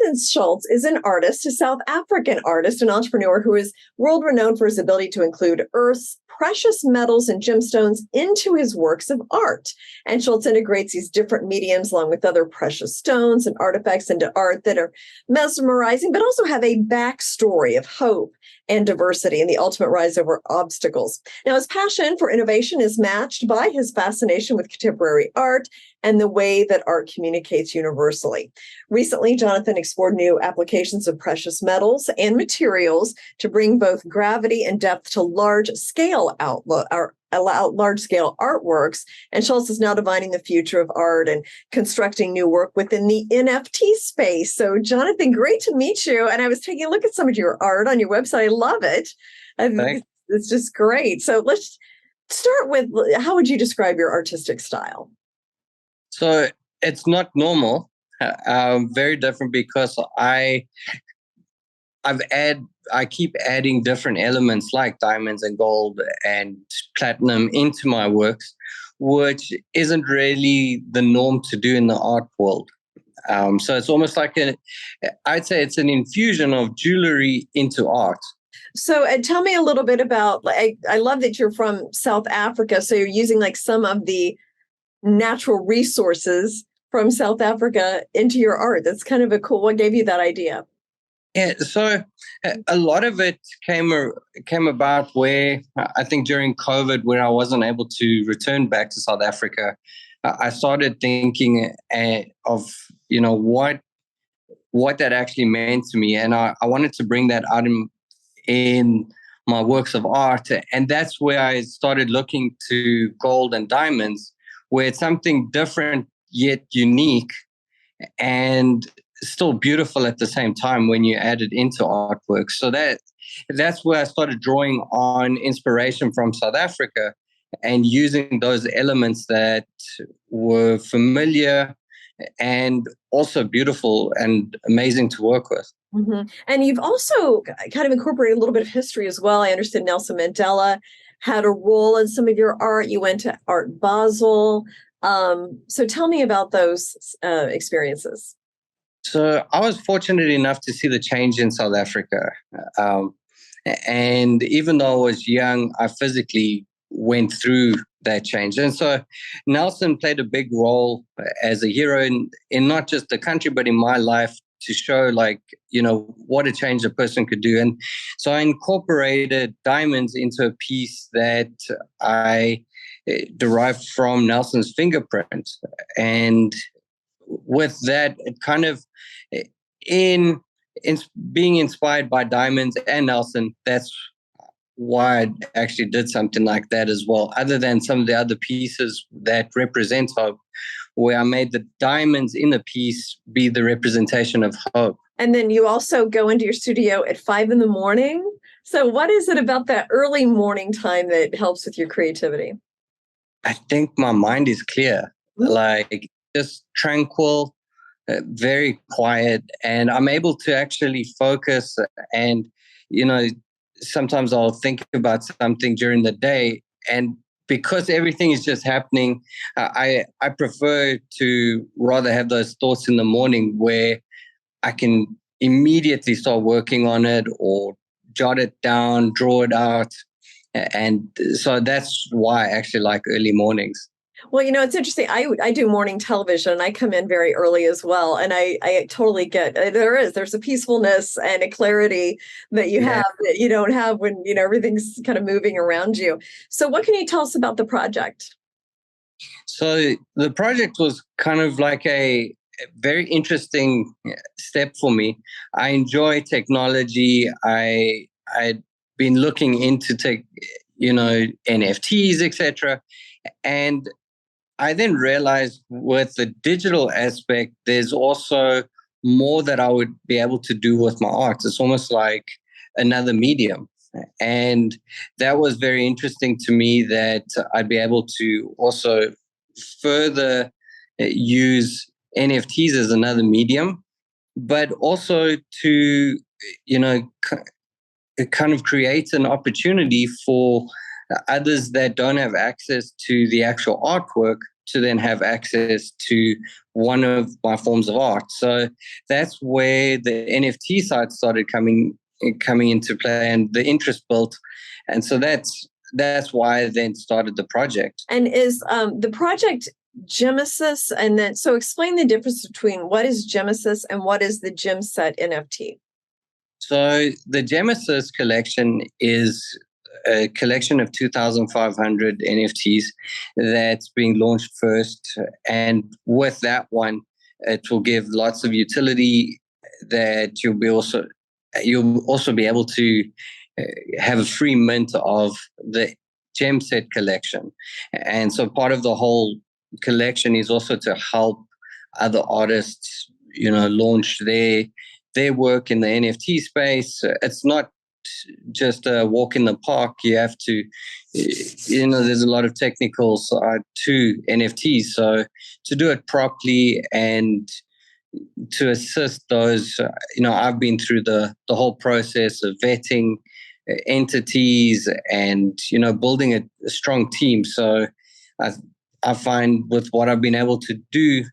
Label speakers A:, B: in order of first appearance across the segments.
A: Johnathan Schultz is an artist, a South African artist, an entrepreneur who is world renowned for his ability to include Earth's precious metals and gemstones into his works of art. And Schultz integrates these different mediums along with other precious stones and artifacts into art that are mesmerizing, but also have a backstory of hope and diversity and the ultimate rise over obstacles. Now, his passion for innovation is matched by his fascination with contemporary art and the way that art communicates universally. Recently, Johnathan explored new applications of precious metals and materials to bring both gravity and depth to large-scale large-scale artworks. And Schultz is now divining the future of art and constructing new work within the NFT space. So, Johnathan, great to meet you. And I was taking a look at some of your art on your website. I love it. It's just great. So let's start with, how would you describe your artistic style?
B: So it's not normal, very different, because I keep adding different elements like diamonds and gold and platinum into my works, which isn't really the norm to do in the art world. So it's almost like I'd say it's an infusion of jewelry into art.
A: So tell me a little bit about, I love that you're from South Africa. So you're using like some of the natural resources from South Africa into your art. That's kind of a cool, what gave you that idea?
B: Yeah, so a lot of it came about where I think during COVID, where I wasn't able to return back to South Africa, I started thinking of, what that actually meant to me. And I wanted to bring that out in my works of art. And that's where I started looking to gold and diamonds, where it's something different yet unique and still beautiful at the same time when you add it into artwork. So that's where I started drawing on inspiration from South Africa and using those elements that were familiar and also beautiful and amazing to work with.
A: Mm-hmm. And you've also kind of incorporated a little bit of history as well. I understand Nelson Mandela had a role in some of your art. You went to Art Basel. So tell me about those experiences.
B: So I was fortunate enough to see the change in South Africa. And even though I was young, I physically went through that change. And so Nelson played a big role as a hero in not just the country, but in my life, to show what a change a person could do. And so I incorporated diamonds into a piece that I derived from Nelson's fingerprint. And with that, it kind of in being inspired by diamonds and Nelson, that's why I actually did something like that as well, other than some of the other pieces that represent hope, where I made the diamonds in the piece be the representation of hope.
A: And then you also go into your studio at 5 a.m. So what is it about that early morning time that helps with your creativity?
B: I think my mind is clear, like just tranquil, very quiet, and I'm able to actually focus. And, sometimes I'll think about something during the day, and because everything is just happening, I prefer to rather have those thoughts in the morning where I can immediately start working on it or jot it down, draw it out. And so that's why I actually like early mornings.
A: Well, it's interesting. I do morning television and I come in very early as well. And I totally get there's a peacefulness and a clarity that you have that you don't have when, everything's kind of moving around you. So what can you tell us about the project?
B: So the project was kind of like a very interesting step for me. I enjoy technology. I'd been looking into NFTs, etc. And I then realized with the digital aspect, there's also more that I would be able to do with my art. It's almost like another medium. And that was very interesting to me, that I'd be able to also further use NFTs as another medium, but also to, kind of create an opportunity for others that don't have access to the actual artwork to then have access to one of my forms of art. So that's where the NFT side started coming into play, and the interest built. And so that's why I then started the project.
A: And is the project Genesis? And then, so explain the difference between what is Genesis and what is the GemSet NFT.
B: So the Genesis collection is a collection of 2,500 NFTs that's being launched first. And with that one, it will give lots of utility that you'll also be able to have a free mint of the GemSet collection. And so part of the whole collection is also to help other artists, launch their work in the NFT space. It's not just a walk in the park. You have to, there's a lot of technical side to NFTs. So to do it properly and to assist those, I've been through the whole process of vetting entities and, building a strong team. So I find with what I've been able to do,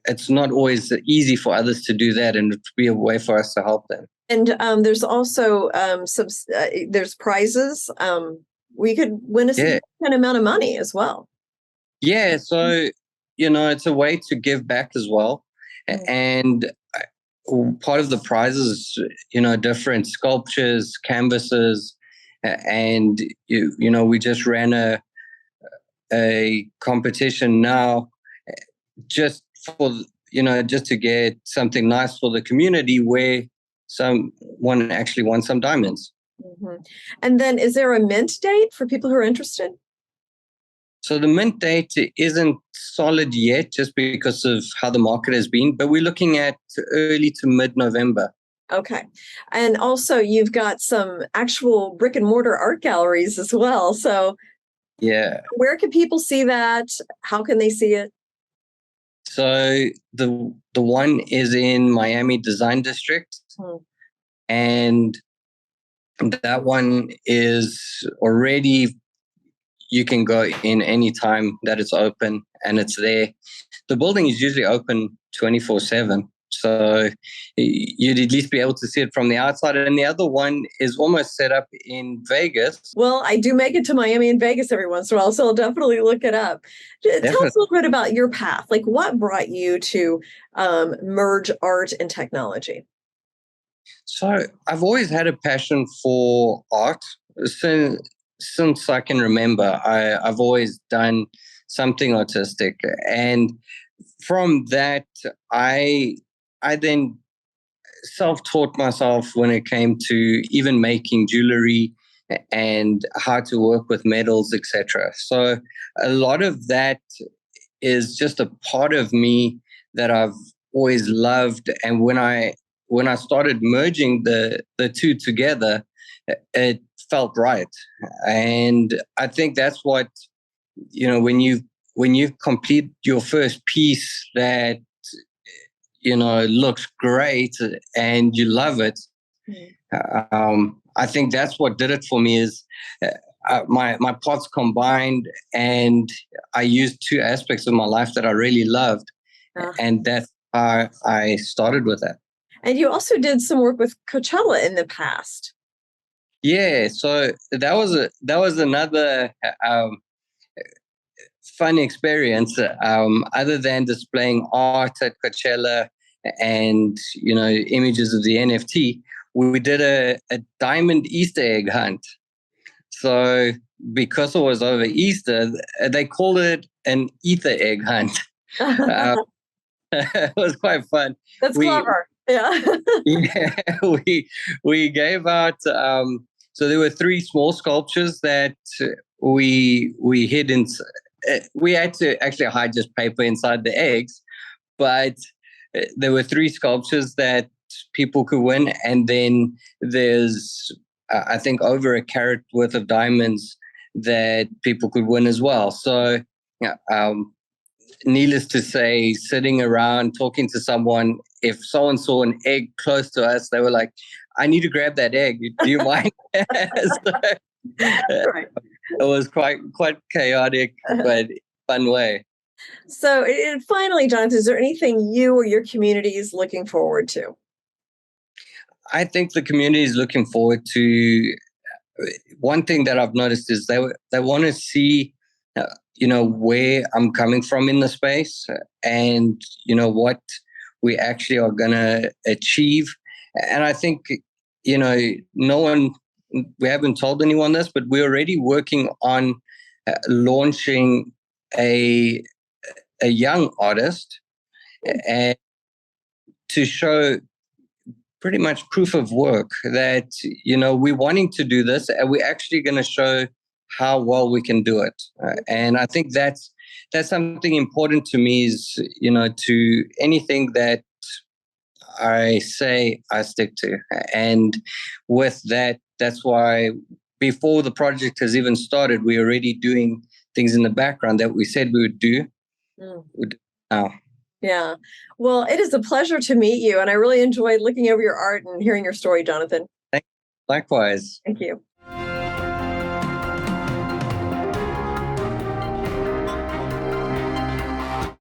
B: it's not always easy for others to do that, and it would be a way for us to help them.
A: And there's also there's prizes. We could win a significant amount of money as well.
B: Yeah, so it's a way to give back as well, and part of the prizes, different sculptures, canvases, and we just ran a competition now, just for just to get something nice for the community, where someone actually won some diamonds.
A: Mm-hmm. And then is there a mint date for people who are interested?
B: So the mint date isn't solid yet, just because of how the market has been, but we're looking at early to mid-November.
A: Okay. And also you've got some actual brick and mortar art galleries as well. So
B: yeah,
A: where can people see that? How can they see it?
B: So the one is in Miami Design District, and that one is already, you can go in any time that it's open, and it's there. The building is usually open 24/7, so you'd at least be able to see it from the outside. And the other one is almost set up in Vegas.
A: Well, I do make it to Miami and Vegas every once in a while, so I'll definitely look it up. Definitely. Tell us a little bit about your path. Like, what brought you to merge art and technology?
B: So I've always had a passion for art. Since I can remember, I've always done something artistic. And from that, I then self-taught myself when it came to even making jewelry and how to work with metals, etc. So a lot of that is just a part of me that I've always loved. And when I started merging the two together, it felt right. And I think that's what, when you complete your first piece that looks great and you love it, I think that's what did it for me. Is my parts combined, and I used two aspects of my life that I really loved, and that's how I started with that.
A: And you also did some work with Coachella in the past.
B: Yeah, so that was another fun experience. Other than displaying art at Coachella and images of the NFT, we did a diamond Easter egg hunt. So because it was over Easter, they called it an ether egg hunt. It was quite fun.
A: That's clever. Yeah.
B: Yeah, we gave out. So there were three small sculptures that we hid in. We had to actually hide just paper inside the eggs, but there were three sculptures that people could win, and then there's I think over a carat worth of diamonds that people could win as well. So needless to say, sitting around talking to someone, if someone saw an egg close to us, they were like, I need to grab that egg. Do you mind? So,
A: right.
B: it was quite chaotic, but fun way.
A: So, and finally, Jonathan, is there anything you or your community is looking forward to?
B: I think the community is looking forward to one thing that I've noticed is they want to see, where I'm coming from in the space, and what we actually are going to achieve. And I think no one, we haven't told anyone this, but we're already working on launching a young artist, and to show pretty much proof of work that we're wanting to do this, and we're actually going to show how well we can do it. And I think that's something important to me, is to anything that I say I stick to. And with that, that's why before the project has even started, we're already doing things in the background that we said we would do.
A: Mm.
B: Now.
A: Yeah. Well, it is a pleasure to meet you, and I really enjoyed looking over your art and hearing your story, Jonathan.
B: Likewise.
A: Thank you.